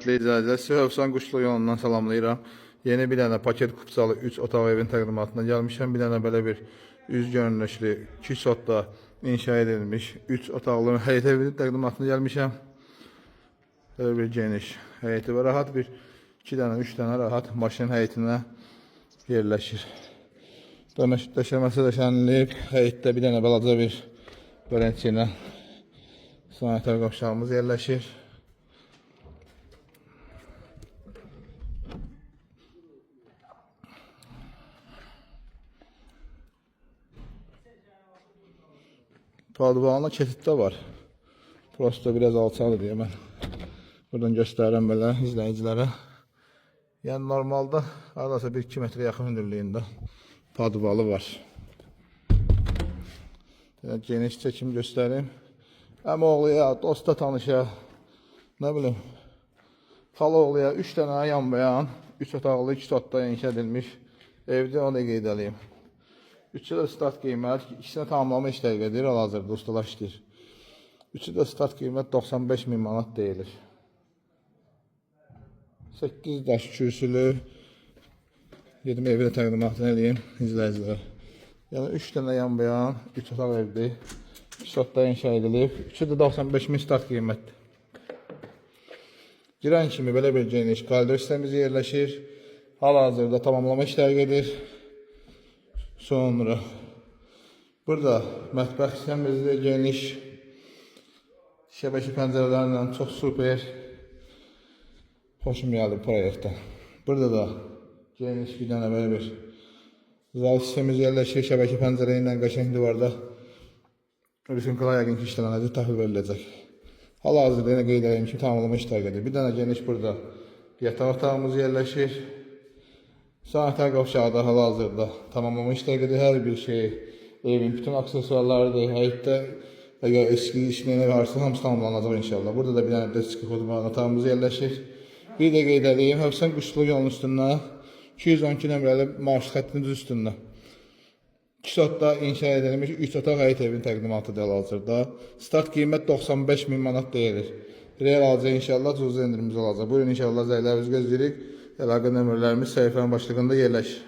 Hörmətli izləyicilər, sizi Hövsan Quşlu yolundan salamlayıram. Yeni bir dənə paket kupçalı 3 otaq evin təqdimatına gəlmişəm. Bir dənə belə bir üz görünüşlü 2 sotda inşa edilmiş 3 otaqlı həyət evinin təqdimatına gəlmişəm. Belə bir geniş həyəti və rahat bir 2 dənə 3 dənə rahat maşın həyətinə yerləşir. Döşəməsi döşənilib. Həyətdə bir dənə balaca bir bölənçiylə sanitar qovşağımız yerləşir. Padvalına kesit də var. Prosto biraz alçalı diye mən buradan göstərirəm belə izləyicilərə. Yəni normalda arası 1-2 metrə yaxın hündürlüyündə padvalı var. Geniş çəkim göstərim. Həm oğluya, dosta, tanışa, nə bilim, xala oğluya 3 dənə yanbayan, 3 otaqlı, 2 sotda inşa edilmiş evdə, onu da qeyd edeyim. 3 də start qiymət, ikisini tamamlama işləri gedir, hal-hazırda ustalar işləyir. 3 də start qiymət 95.000 manat deyilir. 8 daş kürsülü 20 evi də təqdimatını eləyim izləyicilərə. Yəni 3 dənə yanbayan, 3 otaq evdir. 2 sotda inşa edilib. 3 də 95.000 start qiymətdir. Girən kimi belə bir geniş koridor sistemimiz yerləşir. Hal-hazırda tamamlama işləri gedir. Sonra burada mətbəx sistemimizdə geniş şəbəkə pəncərələrlə çox super. Xoşum gəldi proyektdə. Burada da geniş bir dənə belə bir zal sistemimiz yerləşir. Şəbəkə pəncərə ilə qəşəng divarda rüsumkalar yəqin ki işlənəcək, təhvil veriləcək. Hal-hazırda yenə qeyd edeyim ki, tamamlama işləri gedir. Bir dənə geniş burada yataq otağımız yerləşir. Sanitar qovşaqda hal-hazırda tamamlama işləri gedir. Hər bir şey, evin bütün aksesuarlarıdır. Həyətdə əgər eski işləyənə varsa hamısı tamamlanacaq inşallah. Burada da bir dənə deski xudman otağımız yerləşir. Bir də qeyd edeyim, Hövsan Quşlu yolunun üstündə 212 nömrəli marşrut xəttinin düz üstündə 2 sotda inşa edilmiş 3 otaq həyət evin təqdimatıdır hal-hazırda. Start qiymət 95.000 manat deyilir. Real alıcı inşallah cüzi endirimimiz olacaq. Buyurun inşallah zəylərimizi gözləyirik. Əlaqə nömrələrimiz səhifənin başlığında yerləşir.